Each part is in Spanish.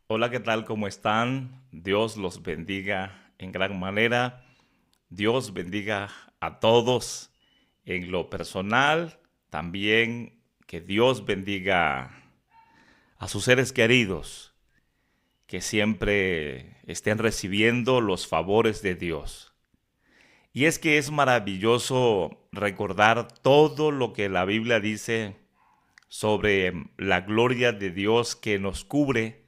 Hola, ¿qué tal? ¿Cómo están? Dios los bendiga en gran manera. Dios bendiga a todos en lo personal. También que Dios bendiga a sus seres queridos, que siempre estén recibiendo los favores de Dios. Y es que es maravilloso recordar todo lo que la Biblia dice sobre la gloria de Dios que nos cubre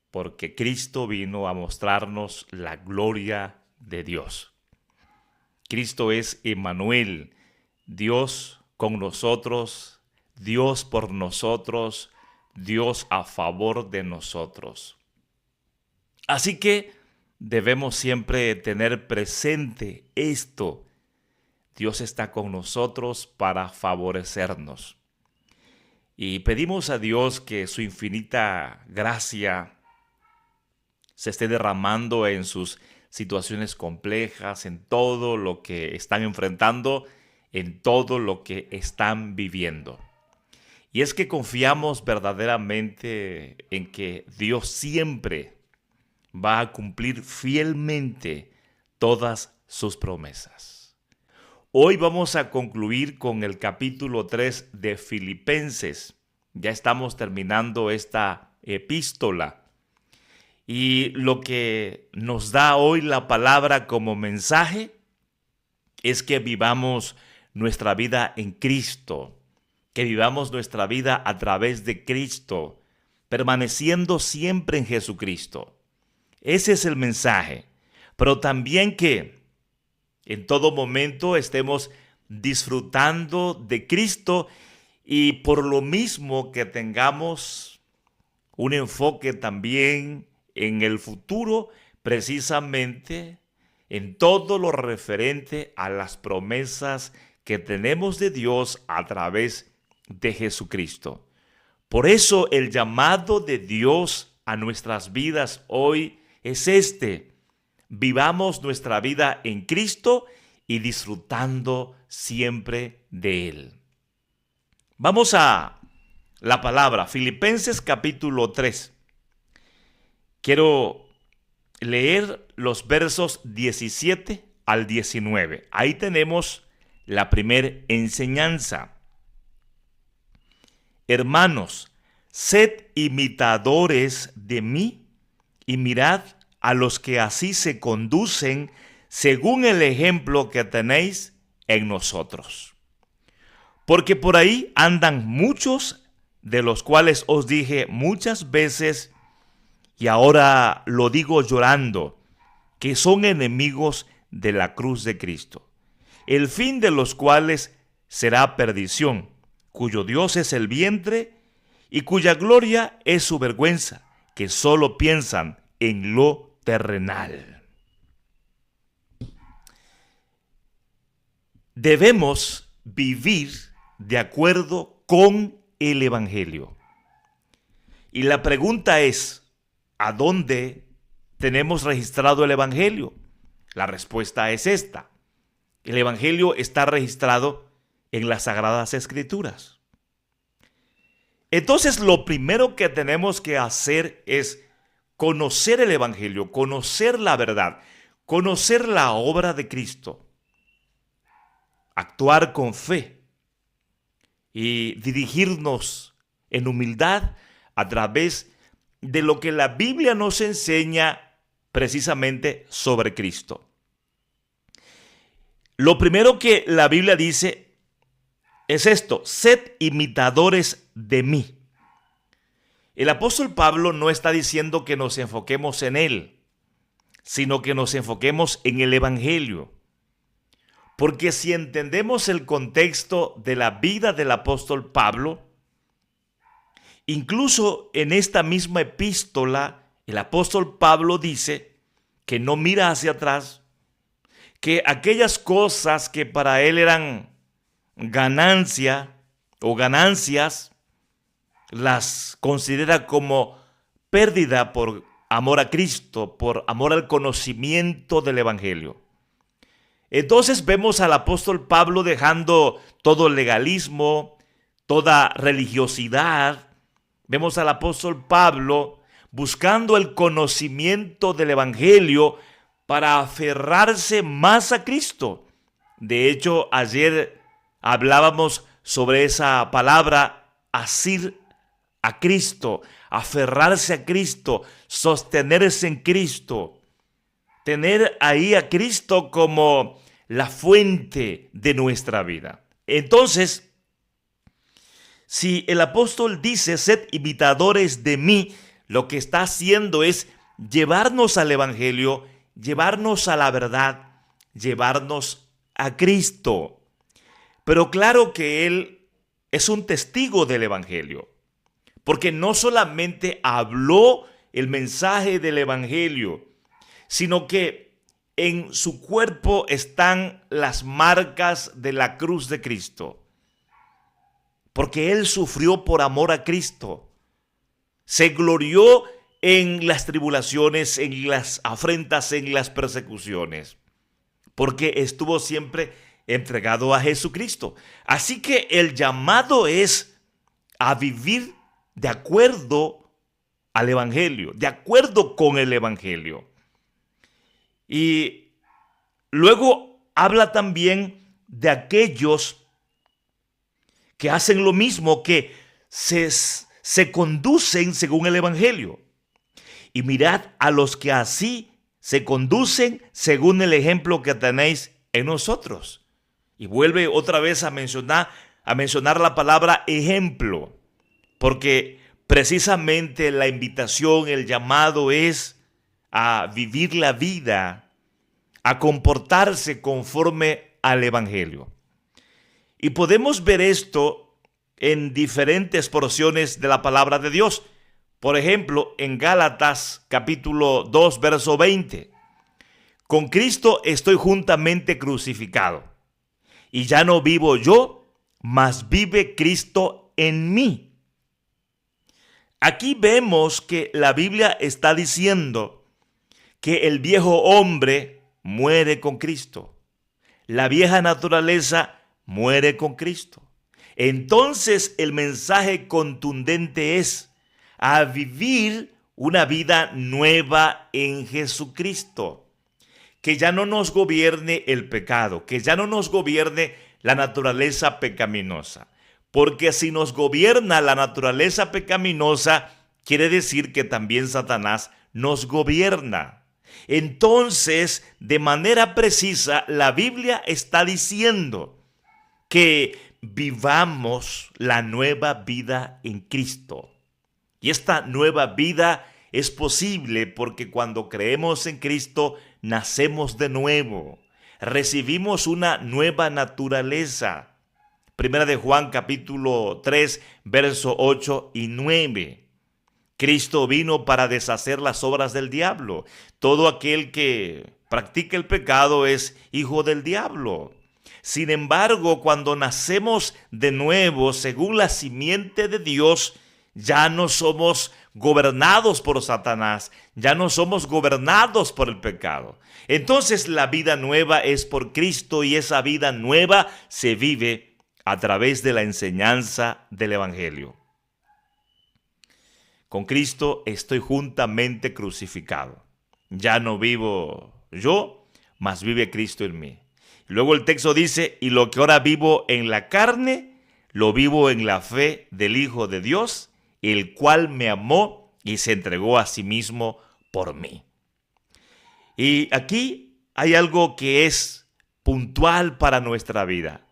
porque Cristo vino a mostrarnos la gloria de Dios. Cristo es Emmanuel, Dios con nosotros, Dios por nosotros, Dios a favor de nosotros. Así que debemos siempre tener presente esto. Dios está con nosotros para favorecernos. Y pedimos a Dios que su infinita gracia se esté derramando en sus situaciones complejas, en todo lo que están enfrentando, en todo lo que están viviendo. Y es que confiamos verdaderamente en que Dios siempre va a cumplir fielmente todas sus promesas. Hoy vamos a concluir con el capítulo 3 de Filipenses. Ya estamos terminando esta epístola. Y lo que nos da hoy la palabra como mensaje es que vivamos nuestra vida en Cristo, que vivamos nuestra vida a través de Cristo, permaneciendo siempre en Jesucristo. Ese es el mensaje, pero también que en todo momento estemos disfrutando de Cristo y por lo mismo que tengamos un enfoque también en el futuro, precisamente en todo lo referente a las promesas que tenemos de Dios a través de Jesucristo. Por eso el llamado de Dios a nuestras vidas hoy es este: vivamos nuestra vida en Cristo y disfrutando siempre de Él. Vamos a la palabra, Filipenses capítulo 3. Quiero leer los versos 17 al 19. Ahí tenemos la primera enseñanza. Hermanos, sed imitadores de mí y mirad a los que así se conducen según el ejemplo que tenéis en nosotros. Porque por ahí andan muchos, de los cuales os dije muchas veces, y ahora lo digo llorando, que son enemigos de la cruz de Cristo, el fin de los cuales será perdición, cuyo Dios es el vientre y cuya gloria es su vergüenza, que solo piensan en lo terrenal. Debemos vivir de acuerdo con el Evangelio. Y la pregunta es, ¿a dónde tenemos registrado el Evangelio? La respuesta es esta. El Evangelio está registrado en las Sagradas Escrituras. Entonces, lo primero que tenemos que hacer es conocer el Evangelio, conocer la verdad, conocer la obra de Cristo, actuar con fe y dirigirnos en humildad a través de lo que la Biblia nos enseña precisamente sobre Cristo. Lo primero que la Biblia dice es esto: sed imitadores de mí. El apóstol Pablo no está diciendo que nos enfoquemos en él, sino que nos enfoquemos en el Evangelio. Porque si entendemos el contexto de la vida del apóstol Pablo, incluso en esta misma epístola, el apóstol Pablo dice que no mira hacia atrás, que aquellas cosas que para él eran ganancia o ganancias, las considera como pérdida por amor a Cristo, por amor al conocimiento del Evangelio. Entonces vemos al apóstol Pablo dejando todo legalismo, toda religiosidad. Vemos al apóstol Pablo buscando el conocimiento del Evangelio para aferrarse más a Cristo. De hecho, ayer hablábamos sobre esa palabra, asir a Cristo, aferrarse a Cristo, sostenerse en Cristo, tener ahí a Cristo como la fuente de nuestra vida. Entonces, si el apóstol dice, sed imitadores de mí, lo que está haciendo es llevarnos al Evangelio, llevarnos a la verdad, llevarnos a Cristo. Pero claro que Él es un testigo del Evangelio, porque no solamente habló el mensaje del Evangelio, sino que en su cuerpo están las marcas de la cruz de Cristo, porque Él sufrió por amor a Cristo. Se glorió en las tribulaciones, en las afrentas, en las persecuciones, porque estuvo siempre entregado a Jesucristo. Así que el llamado es a vivir de acuerdo al Evangelio, de acuerdo con el Evangelio. Y luego habla también de aquellos que hacen lo mismo, que se conducen según el Evangelio. Y mirad a los que así se conducen según el ejemplo que tenéis en nosotros. Y vuelve otra vez a mencionar la palabra ejemplo, porque precisamente la invitación, el llamado es a vivir la vida, a comportarse conforme al Evangelio. Y podemos ver esto en diferentes porciones de la palabra de Dios. Por ejemplo, en Gálatas capítulo 2, verso 20. Con Cristo estoy juntamente crucificado, y ya no vivo yo, mas vive Cristo en mí. Aquí vemos que la Biblia está diciendo que el viejo hombre muere con Cristo. La vieja naturaleza muere con Cristo. Entonces el mensaje contundente es a vivir una vida nueva en Jesucristo. Que ya no nos gobierne el pecado, que ya no nos gobierne la naturaleza pecaminosa. Porque si nos gobierna la naturaleza pecaminosa, quiere decir que también Satanás nos gobierna. Entonces, de manera precisa, la Biblia está diciendo que vivamos la nueva vida en Cristo. Y esta nueva vida es posible porque cuando creemos en Cristo, nacemos de nuevo. Recibimos una nueva naturaleza. Primera de Juan capítulo 3, verso 8 y 9. Cristo vino para deshacer las obras del diablo. Todo aquel que practica el pecado es hijo del diablo. Sin embargo, cuando nacemos de nuevo, según la simiente de Dios, ya no somos gobernados por Satanás, ya no somos gobernados por el pecado. Entonces la vida nueva es por Cristo y esa vida nueva se vive a través de la enseñanza del Evangelio. Con Cristo estoy juntamente crucificado. Ya no vivo yo, mas vive Cristo en mí. Luego el texto dice, y lo que ahora vivo en la carne, lo vivo en la fe del Hijo de Dios, el cual me amó y se entregó a sí mismo por mí. Y aquí hay algo que es puntual para nuestra vida.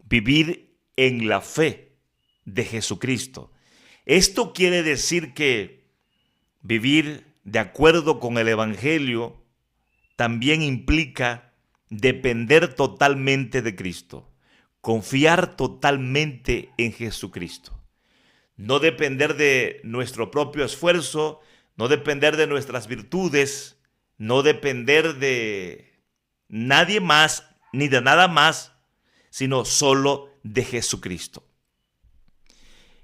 Vivir en la fe de Jesucristo. Esto quiere decir que vivir de acuerdo con el Evangelio también implica depender totalmente de Cristo, confiar totalmente en Jesucristo. No depender de nuestro propio esfuerzo, no depender de nuestras virtudes, no depender de nadie más ni de nada más, sino solo de Jesucristo.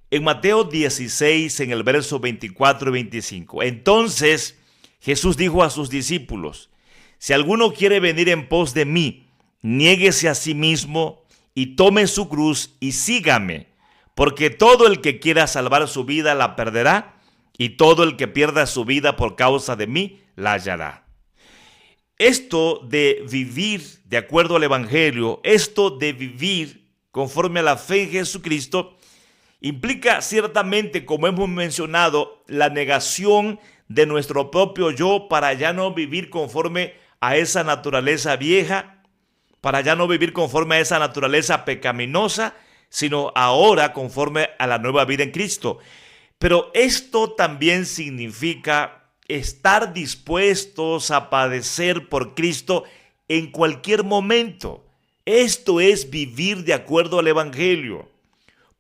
En Mateo 16, en el verso 24 y 25, entonces Jesús dijo a sus discípulos, si alguno quiere venir en pos de mí, niéguese a sí mismo y tome su cruz y sígame, porque todo el que quiera salvar su vida la perderá, y todo el que pierda su vida por causa de mí, la hallará. Esto de vivir de acuerdo al Evangelio, esto de vivir conforme a la fe en Jesucristo, implica ciertamente, como hemos mencionado, la negación de nuestro propio yo para ya no vivir conforme a esa naturaleza vieja, para ya no vivir conforme a esa naturaleza pecaminosa, sino ahora conforme a la nueva vida en Cristo. Pero esto también significa estar dispuestos a padecer por Cristo en cualquier momento. Esto es vivir de acuerdo al Evangelio,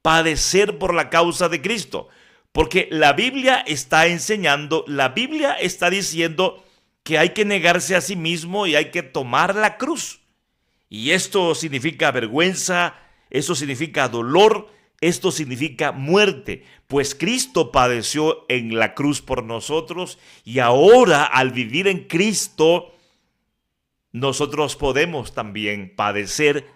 padecer por la causa de Cristo. Porque la Biblia está enseñando, la Biblia está diciendo que hay que negarse a sí mismo y hay que tomar la cruz. Y esto significa vergüenza, esto significa dolor, esto significa muerte, pues Cristo padeció en la cruz por nosotros y ahora al vivir en Cristo, nosotros podemos también padecer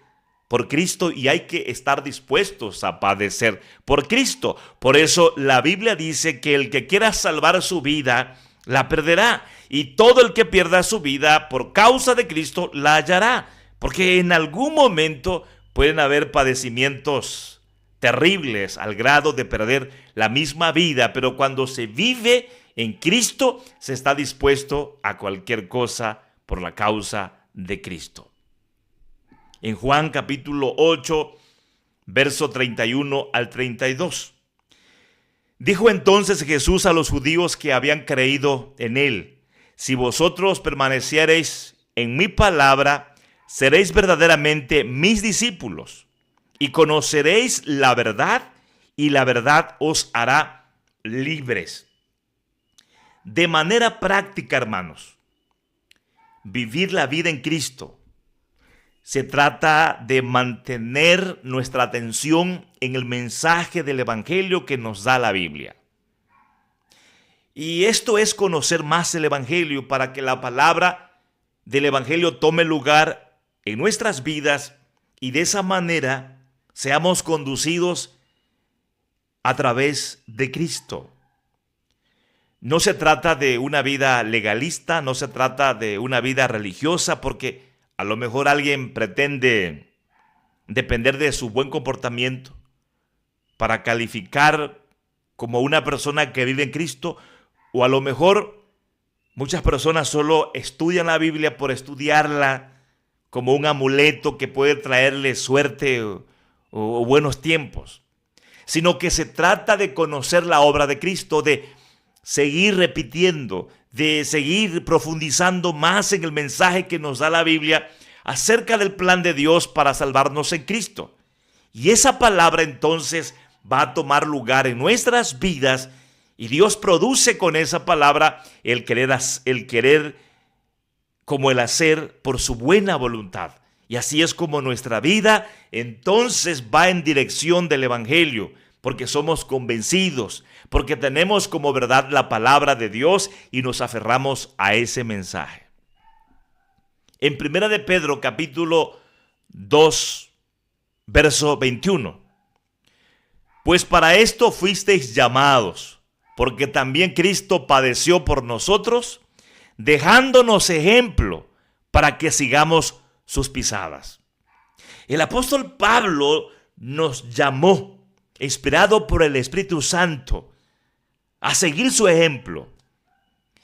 por Cristo y hay que estar dispuestos a padecer por Cristo. Por eso la Biblia dice que el que quiera salvar su vida, la perderá. Y todo el que pierda su vida por causa de Cristo, la hallará. Porque en algún momento pueden haber padecimientos terribles al grado de perder la misma vida, pero cuando se vive en Cristo, se está dispuesto a cualquier cosa por la causa de Cristo. En Juan capítulo 8, verso 31 al 32. Dijo entonces Jesús a los judíos que habían creído en él: si vosotros permaneciereis en mi palabra, seréis verdaderamente mis discípulos, y conoceréis la verdad, y la verdad os hará libres. De manera práctica, hermanos, vivir la vida en Cristo se trata de mantener nuestra atención en el mensaje del Evangelio que nos da la Biblia. Y esto es conocer más el Evangelio para que la palabra del Evangelio tome lugar en nuestras vidas y de esa manera seamos conducidos a través de Cristo. No se trata de una vida legalista, no se trata de una vida religiosa, porque a lo mejor alguien pretende depender de su buen comportamiento para calificar como una persona que vive en Cristo, o a lo mejor muchas personas solo estudian la Biblia por estudiarla como un amuleto que puede traerle suerte o buenos tiempos, sino que se trata de conocer la obra de Cristo, de seguir repitiendo, de seguir profundizando más en el mensaje que nos da la Biblia acerca del plan de Dios para salvarnos en Cristo. Y esa palabra entonces va a tomar lugar en nuestras vidas y Dios produce con esa palabra el querer como el hacer por su buena voluntad. Y así es como nuestra vida entonces va en dirección del Evangelio, porque somos convencidos, porque tenemos como verdad la palabra de Dios y nos aferramos a ese mensaje. En 1 de Pedro capítulo 2, verso 21. Pues para esto fuisteis llamados, porque también Cristo padeció por nosotros, dejándonos ejemplo para que sigamos sus pisadas. El apóstol Pablo nos llamó, inspirado por el Espíritu Santo, a seguir su ejemplo.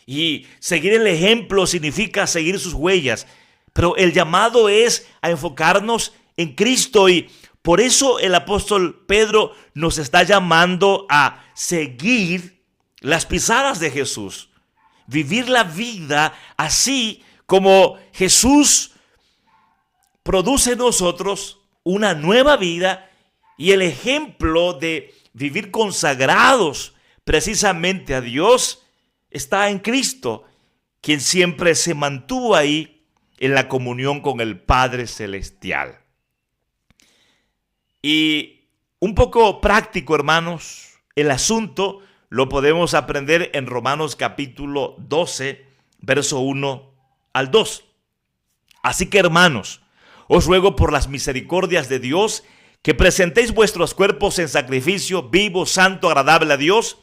Y seguir el ejemplo significa seguir sus huellas, pero el llamado es a enfocarnos en Cristo, y por eso el apóstol Pedro nos está llamando a seguir las pisadas de Jesús, vivir la vida así como Jesús produce en nosotros una nueva vida, y el ejemplo de vivir consagrados precisamente a Dios está en Cristo, quien siempre se mantuvo ahí en la comunión con el Padre Celestial. Y un poco práctico, hermanos, el asunto lo podemos aprender en Romanos capítulo 12, verso 1 al 2. Así que, hermanos, os ruego por las misericordias de Dios que presentéis vuestros cuerpos en sacrificio vivo, santo, agradable a Dios,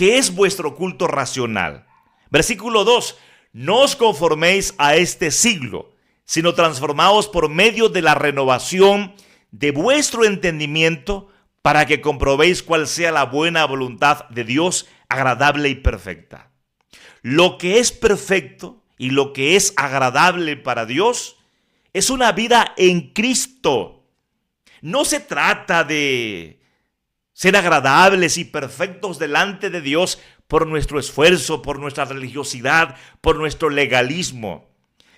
¿Qué es vuestro culto racional? Versículo 2. No os conforméis a este siglo, sino transformaos por medio de la renovación de vuestro entendimiento, para que comprobéis cuál sea la buena voluntad de Dios, agradable y perfecta. Lo que es perfecto y lo que es agradable para Dios es una vida en Cristo. No se trata de ser agradables y perfectos delante de Dios por nuestro esfuerzo, por nuestra religiosidad, por nuestro legalismo.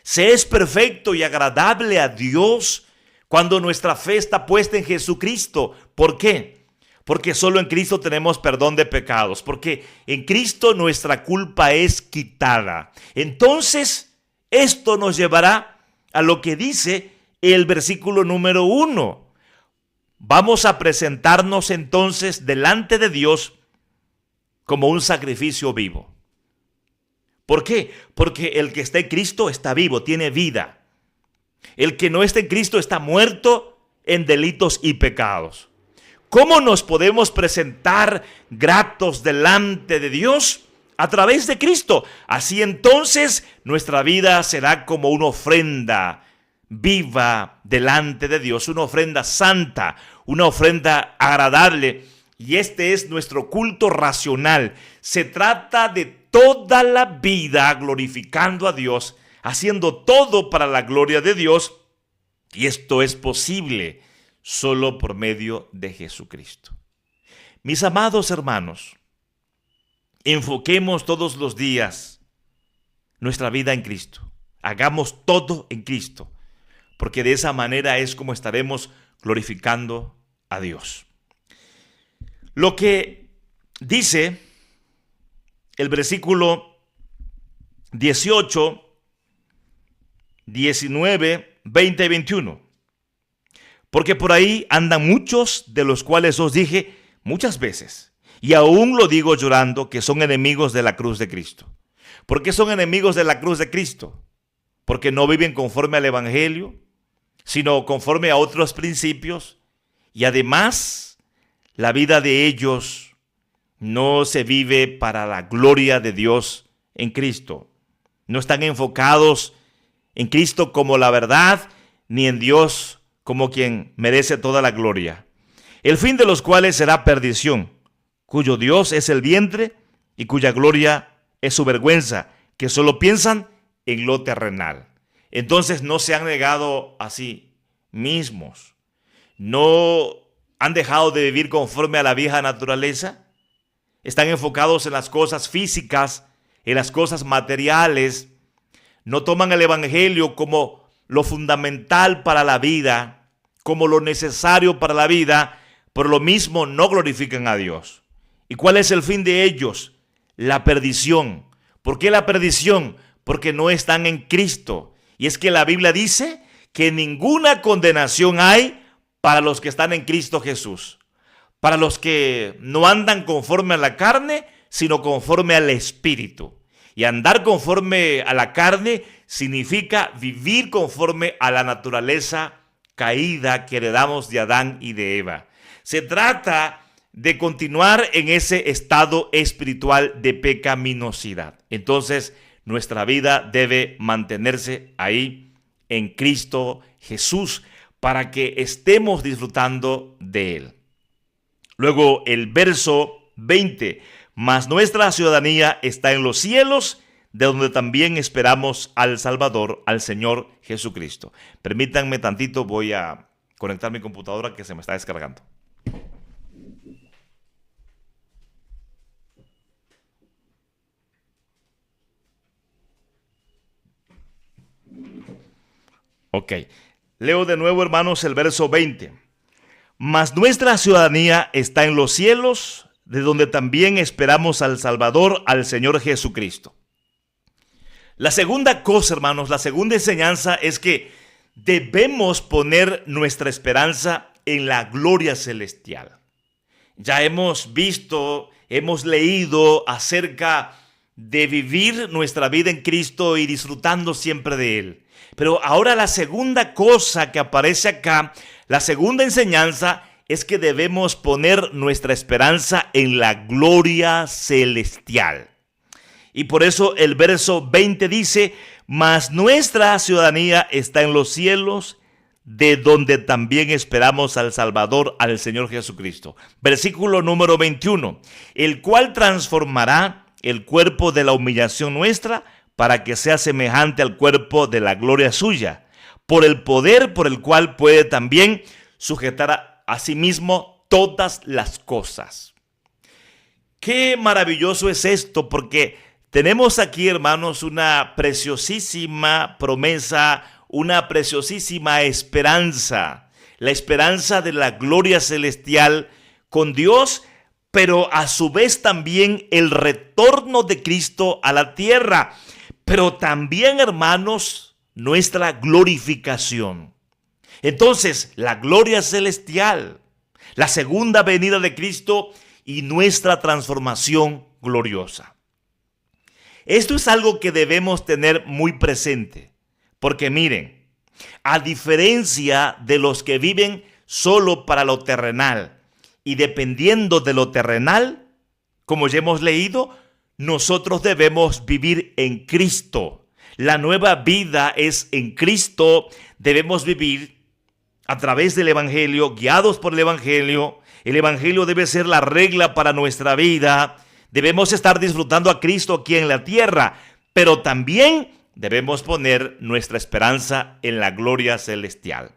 Se es perfecto y agradable a Dios cuando nuestra fe está puesta en Jesucristo. ¿Por qué? Porque solo en Cristo tenemos perdón de pecados, porque en Cristo nuestra culpa es quitada. Entonces, esto nos llevará a lo que dice el versículo número 1. Vamos a presentarnos entonces delante de Dios como un sacrificio vivo. ¿Por qué? Porque el que está en Cristo está vivo, tiene vida. El que no está en Cristo está muerto en delitos y pecados. ¿Cómo nos podemos presentar gratos delante de Dios? A través de Cristo. Así entonces nuestra vida será como una ofrenda viva delante de Dios, una ofrenda santa, una ofrenda agradable. Y este es nuestro culto racional. Se trata de toda la vida glorificando a Dios, haciendo todo para la gloria de Dios, y esto es posible solo por medio de Jesucristo. Mis amados hermanos, enfoquemos todos los días nuestra vida en Cristo. Hagamos todo en Cristo, porque de esa manera es como estaremos glorificando a Dios. Lo que dice el versículo 18, 19, 20 y 21. Porque por ahí andan muchos, de los cuales os dije muchas veces, y aún lo digo llorando, que son enemigos de la cruz de Cristo. ¿Por qué son enemigos de la cruz de Cristo? Porque no viven conforme al Evangelio, sino conforme a otros principios, y además la vida de ellos no se vive para la gloria de Dios en Cristo. No están enfocados en Cristo como la verdad, ni en Dios como quien merece toda la gloria. El fin de los cuales será perdición, cuyo Dios es el vientre y cuya gloria es su vergüenza, que solo piensan en lo terrenal. Entonces no se han negado a sí mismos, no han dejado de vivir conforme a la vieja naturaleza, están enfocados en las cosas físicas, en las cosas materiales, no toman el Evangelio como lo fundamental para la vida, como lo necesario para la vida, por lo mismo no glorifican a Dios. ¿Y cuál es el fin de ellos? La perdición. ¿Por qué la perdición? Porque no están en Cristo. Y es que la Biblia dice que ninguna condenación hay para los que están en Cristo Jesús, para los que no andan conforme a la carne, sino conforme al Espíritu. Y andar conforme a la carne significa vivir conforme a la naturaleza caída que heredamos de Adán y de Eva. Se trata de continuar en ese estado espiritual de pecaminosidad. Entonces, nuestra vida debe mantenerse ahí en Cristo Jesús para que estemos disfrutando de Él. Luego el verso 20, mas nuestra ciudadanía está en los cielos, de donde también esperamos al Salvador, al Señor Jesucristo. Permítanme tantito, voy a conectar mi computadora que se me está descargando. Ok, leo de nuevo, hermanos, el verso 20. Mas nuestra ciudadanía está en los cielos, de donde también esperamos al Salvador, al Señor Jesucristo. La segunda cosa, hermanos, la segunda enseñanza es que debemos poner nuestra esperanza en la gloria celestial. Ya hemos visto, hemos leído acerca de vivir nuestra vida en Cristo y disfrutando siempre de Él. Pero ahora la segunda cosa que aparece acá, la segunda enseñanza, es que debemos poner nuestra esperanza en la gloria celestial. Y por eso el verso 20 dice: mas nuestra ciudadanía está en los cielos, de donde también esperamos al Salvador, al Señor Jesucristo. Versículo número 21, el cual transformará el cuerpo de la humillación nuestra para que sea semejante al cuerpo de la gloria suya, por el poder por el cual puede también sujetar a sí mismo todas las cosas. Qué maravilloso es esto, porque tenemos aquí, hermanos, una preciosísima promesa, una preciosísima esperanza, la esperanza de la gloria celestial con Dios, pero a su vez también el retorno de Cristo a la tierra, pero también, hermanos, nuestra glorificación. Entonces, la gloria celestial, la segunda venida de Cristo y nuestra transformación gloriosa. Esto es algo que debemos tener muy presente, porque miren, a diferencia de los que viven solo para lo terrenal y dependiendo de lo terrenal, como ya hemos leído, nosotros debemos vivir en Cristo. La nueva vida es en Cristo. Debemos vivir a través del Evangelio, guiados por el Evangelio. El Evangelio debe ser la regla para nuestra vida. Debemos estar disfrutando a Cristo aquí en la tierra, pero también debemos poner nuestra esperanza en la gloria celestial.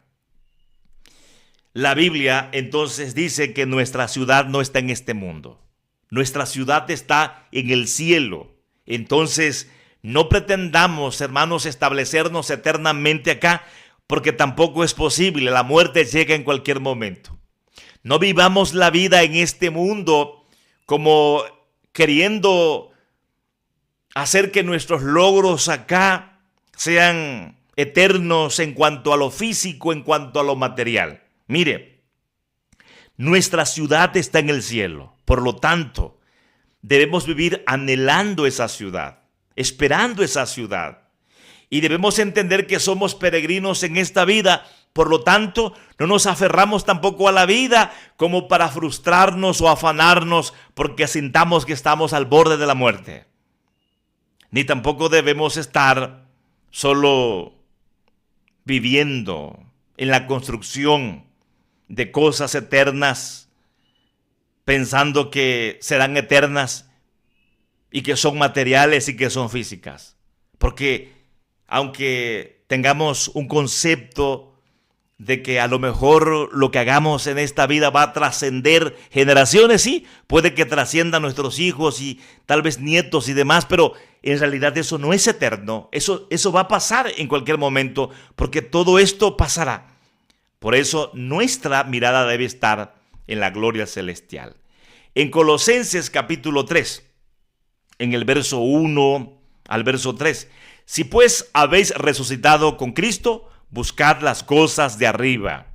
La Biblia entonces dice que nuestra ciudad no está en este mundo. Nuestra ciudad está en el cielo. Entonces, no pretendamos, hermanos, establecernos eternamente acá, porque tampoco es posible. La muerte llega en cualquier momento. No vivamos la vida en este mundo como queriendo hacer que nuestros logros acá sean eternos en cuanto a lo físico, en cuanto a lo material. Mire, nuestra ciudad está en el cielo. Por lo tanto, debemos vivir anhelando esa ciudad, esperando esa ciudad. Y debemos entender que somos peregrinos en esta vida. Por lo tanto, no nos aferramos tampoco a la vida como para frustrarnos o afanarnos porque sintamos que estamos al borde de la muerte. Ni tampoco debemos estar solo viviendo en la construcción de cosas eternas, pensando que serán eternas y que son materiales y que son físicas. Porque aunque tengamos un concepto de que a lo mejor lo que hagamos en esta vida va a trascender generaciones, sí, puede que trascienda a nuestros hijos y tal vez nietos y demás, pero en realidad eso no es eterno, eso va a pasar en cualquier momento, porque todo esto pasará. Por eso nuestra mirada debe estar en la gloria celestial. En Colosenses capítulo 3, en el verso 1 al verso 3, si pues habéis resucitado con Cristo, buscad las cosas de arriba,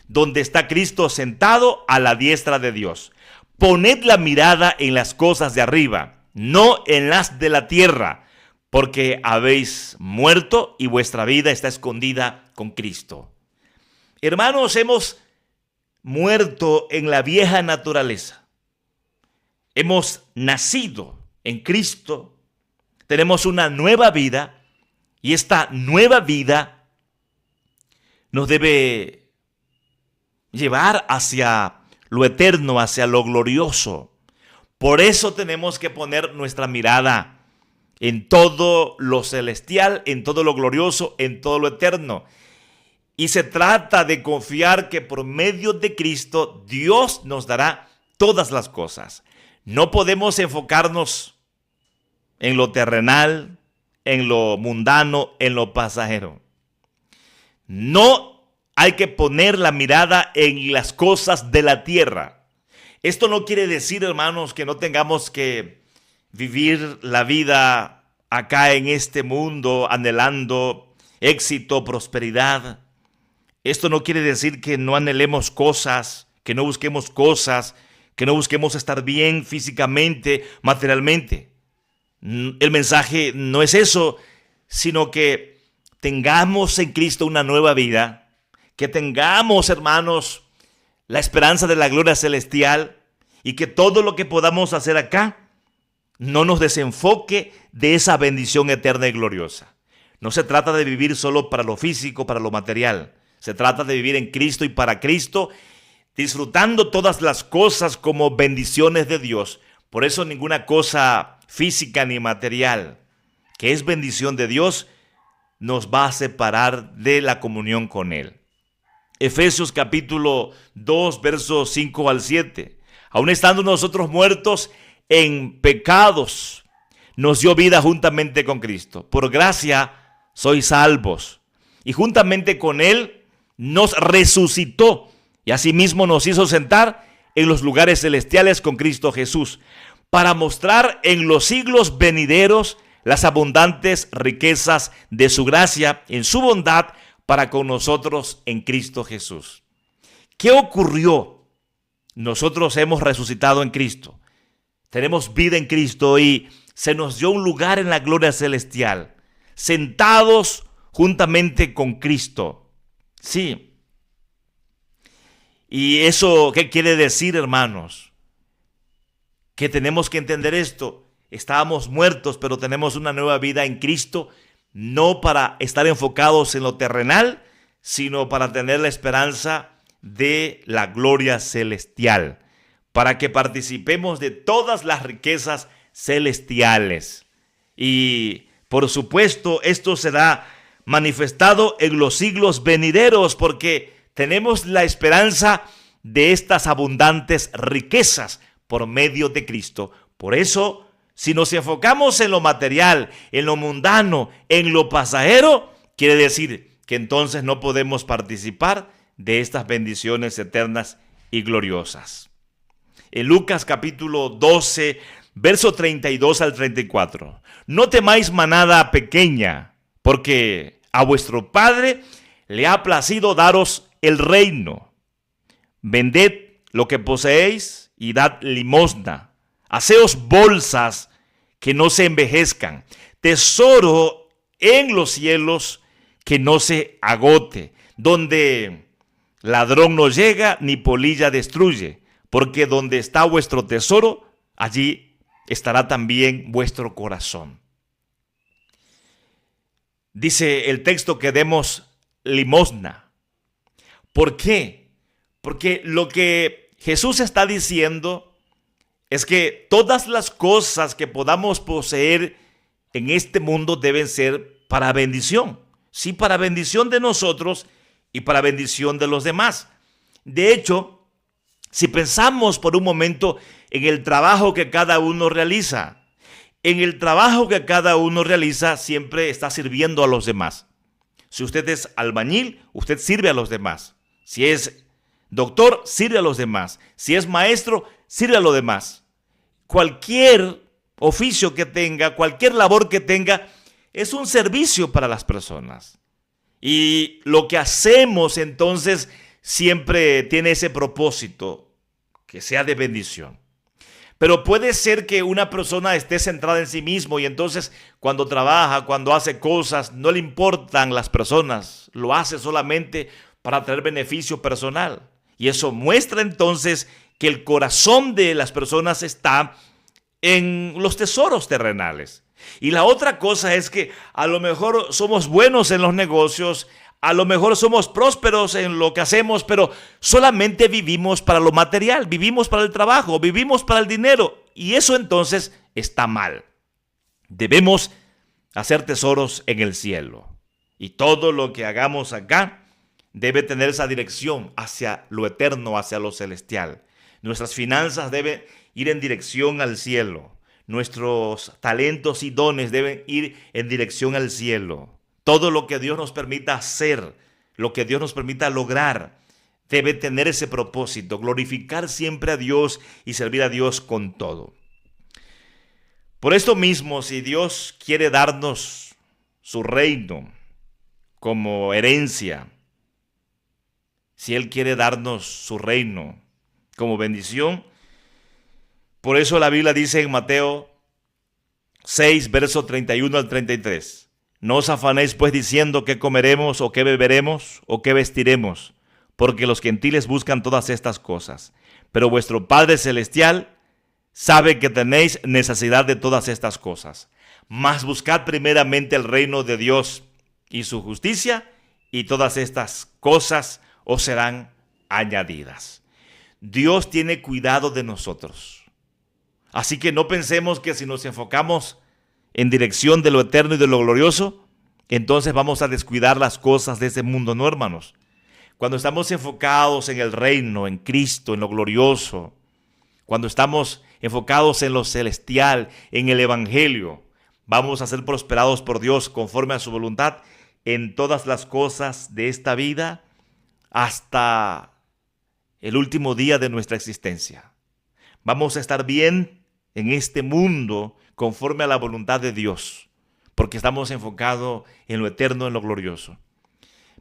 donde está Cristo sentado a la diestra de Dios. Poned la mirada en las cosas de arriba, no en las de la tierra, porque habéis muerto y vuestra vida está escondida con Cristo. Hermanos, hemos muerto en la vieja naturaleza. Hemos nacido en Cristo. Tenemos una nueva vida y esta nueva vida nos debe llevar hacia lo eterno, hacia lo glorioso. Por eso tenemos que poner nuestra mirada en todo lo celestial, en todo lo glorioso, en todo lo eterno. Y se trata de confiar que por medio de Cristo Dios nos dará todas las cosas. No podemos enfocarnos en lo terrenal, en lo mundano, en lo pasajero. No hay que poner la mirada en las cosas de la tierra. Esto no quiere decir, hermanos, que no tengamos que vivir la vida acá en este mundo anhelando éxito, prosperidad. Esto no quiere decir que no anhelemos cosas, que no busquemos cosas, que no busquemos estar bien físicamente, materialmente. El mensaje no es eso, sino que tengamos en Cristo una nueva vida, que tengamos, hermanos, la esperanza de la gloria celestial, y que todo lo que podamos hacer acá no nos desenfoque de esa bendición eterna y gloriosa. No se trata de vivir solo para lo físico, para lo material. Se trata de vivir en Cristo y para Cristo, disfrutando todas las cosas como bendiciones de Dios. Por eso ninguna cosa física ni material que es bendición de Dios nos va a separar de la comunión con Él. Efesios capítulo 2, versos 5 al 7. Aun estando nosotros muertos en pecados, nos dio vida juntamente con Cristo. Por gracia sois salvos. Y juntamente con Él nos resucitó. Y asimismo nos hizo sentar en los lugares celestiales con Cristo Jesús, para mostrar en los siglos venideros las abundantes riquezas de su gracia en su bondad para con nosotros en Cristo Jesús. ¿Qué ocurrió? Nosotros hemos resucitado en Cristo. Tenemos vida en Cristo y se nos dio un lugar en la gloria celestial, sentados juntamente con Cristo. Sí. ¿Y eso qué quiere decir, hermanos? Que tenemos que entender esto. Estábamos muertos, pero tenemos una nueva vida en Cristo, no para estar enfocados en lo terrenal, sino para tener la esperanza de la gloria celestial, para que participemos de todas las riquezas celestiales. Y por supuesto, esto será manifestado en los siglos venideros, porque tenemos la esperanza de estas abundantes riquezas por medio de Cristo. Por eso, si nos enfocamos en lo material, en lo mundano, en lo pasajero, quiere decir que entonces no podemos participar de estas bendiciones eternas y gloriosas. En Lucas capítulo 12, verso 32 al 34. No temáis manada pequeña, porque a vuestro Padre le ha placido daros el reino. Vended lo que poseéis y dad limosna. Haceos bolsas que no se envejezcan, tesoro en los cielos que no se agote, donde ladrón no llega ni polilla destruye, porque donde está vuestro tesoro, allí estará también vuestro corazón. Dice el texto que demos limosna. ¿Por qué? Porque lo que Jesús está diciendo es que todas las cosas que podamos poseer en este mundo deben ser para bendición. Sí, para bendición de nosotros y para bendición de los demás. De hecho, si pensamos por un momento en el trabajo que cada uno realiza, siempre está sirviendo a los demás. Si usted es albañil, usted sirve a los demás. Si es doctor, sirve a los demás. Si es maestro, sirve a los demás. Cualquier oficio que tenga, cualquier labor que tenga, es un servicio para las personas. Y lo que hacemos entonces siempre tiene ese propósito, que sea de bendición. Pero puede ser que una persona esté centrada en sí mismo y entonces cuando trabaja, cuando hace cosas, no le importan las personas, lo hace solamente para traer beneficio personal. Y eso muestra entonces que el corazón de las personas está en los tesoros terrenales. Y la otra cosa es que a lo mejor somos buenos en los negocios, a lo mejor somos prósperos en lo que hacemos, pero solamente vivimos para lo material, vivimos para el trabajo, vivimos para el dinero. Y eso entonces está mal. Debemos hacer tesoros en el cielo. Y todo lo que hagamos acá debe tener esa dirección hacia lo eterno, hacia lo celestial. Nuestras finanzas deben ir en dirección al cielo. Nuestros talentos y dones deben ir en dirección al cielo. Todo lo que Dios nos permita hacer, lo que Dios nos permita lograr, debe tener ese propósito, glorificar siempre a Dios y servir a Dios con todo. Por esto mismo, si Dios quiere darnos su reino como herencia, si Él quiere darnos su reino como bendición, por eso la Biblia dice en Mateo 6, versos 31 al 33. No os afanéis pues diciendo qué comeremos o qué beberemos o qué vestiremos, porque los gentiles buscan todas estas cosas. Pero vuestro Padre Celestial sabe que tenéis necesidad de todas estas cosas. Mas buscad primeramente el reino de Dios y su justicia, y todas estas cosas os serán añadidas. Dios tiene cuidado de nosotros. Así que no pensemos que si nos enfocamos en dirección de lo eterno y de lo glorioso, entonces vamos a descuidar las cosas de este mundo. No, hermanos. Cuando estamos enfocados en el reino, en Cristo, en lo glorioso, cuando estamos enfocados en lo celestial, en el evangelio, vamos a ser prosperados por Dios conforme a su voluntad en todas las cosas de esta vida hasta el último día de nuestra existencia. Vamos a estar bien en este mundo conforme a la voluntad de Dios, porque estamos enfocados en lo eterno, en lo glorioso.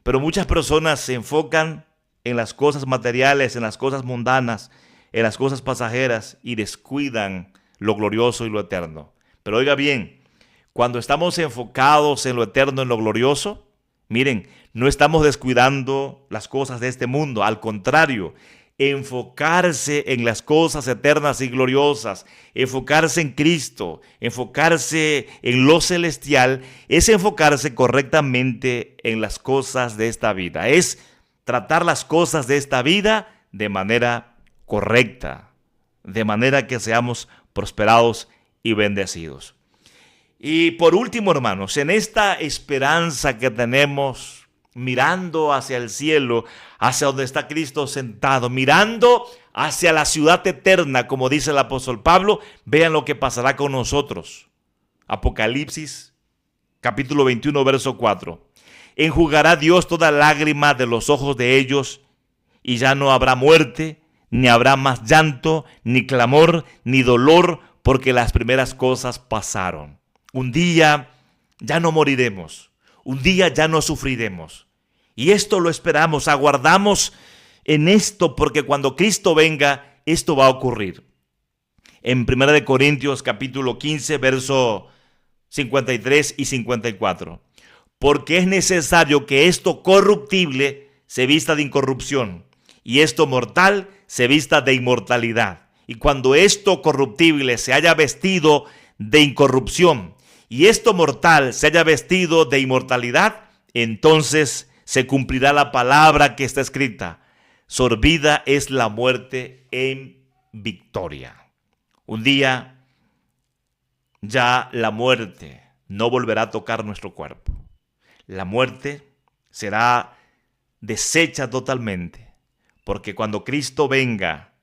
Pero muchas personas se enfocan en las cosas materiales, en las cosas mundanas, en las cosas pasajeras y descuidan lo glorioso y lo eterno. Pero oiga bien, cuando estamos enfocados en lo eterno, en lo glorioso, miren, no estamos descuidando las cosas de este mundo. Al contrario, enfocarse en las cosas eternas y gloriosas, enfocarse en Cristo, enfocarse en lo celestial, es enfocarse correctamente en las cosas de esta vida. Es tratar las cosas de esta vida de manera correcta, de manera que seamos prosperados y bendecidos. Y por último, hermanos, en esta esperanza que tenemos, mirando hacia el cielo, hacia donde está Cristo sentado, mirando hacia la ciudad eterna, como dice el apóstol Pablo, vean lo que pasará con nosotros. Apocalipsis, capítulo 21, verso 4. Enjugará Dios toda lágrima de los ojos de ellos, y ya no habrá muerte, ni habrá más llanto, ni clamor, ni dolor, porque las primeras cosas pasaron. Un día ya no moriremos, un día ya no sufriremos. Y esto lo esperamos, aguardamos en esto, porque cuando Cristo venga, esto va a ocurrir. En 1 Corintios capítulo 15, verso 53 y 54. Porque es necesario que esto corruptible se vista de incorrupción, y esto mortal se vista de inmortalidad. Y cuando esto corruptible se haya vestido de incorrupción, y esto mortal se haya vestido de inmortalidad, entonces se cumplirá la palabra que está escrita: sorbida es la muerte en victoria. Un día ya la muerte no volverá a tocar nuestro cuerpo. La muerte será deshecha totalmente, porque cuando Cristo venga,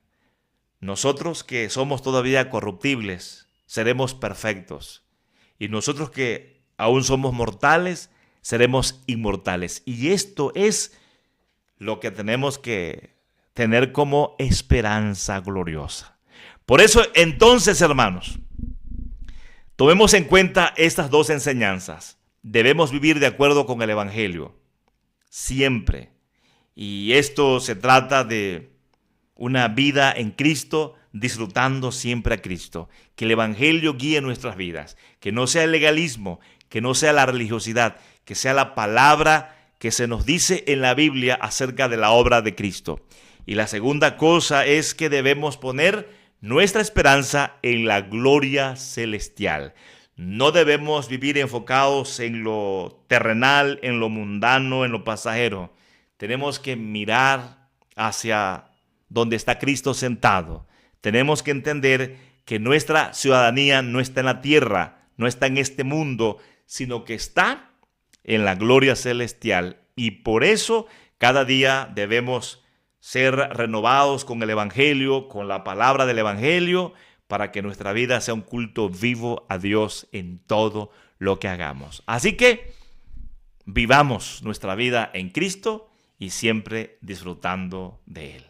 nosotros que somos todavía corruptibles seremos perfectos, y nosotros que aún somos mortales seremos inmortales. Y esto es lo que tenemos que tener como esperanza gloriosa. Por eso, entonces, hermanos, tomemos en cuenta estas dos enseñanzas. Debemos vivir de acuerdo con el evangelio, siempre. Y esto se trata de una vida en Cristo, disfrutando siempre a Cristo. Que el evangelio guíe nuestras vidas, que no sea el legalismo, que no sea la religiosidad, que sea la palabra que se nos dice en la Biblia acerca de la obra de Cristo. Y la segunda cosa es que debemos poner nuestra esperanza en la gloria celestial. No debemos vivir enfocados en lo terrenal, en lo mundano, en lo pasajero. Tenemos que mirar hacia donde está Cristo sentado. Tenemos que entender que nuestra ciudadanía no está en la tierra, no está en este mundo, sino que está en la gloria celestial. Y por eso cada día debemos ser renovados con el evangelio, con la palabra del evangelio, para que nuestra vida sea un culto vivo a Dios en todo lo que hagamos. Así que vivamos nuestra vida en Cristo y siempre disfrutando de Él.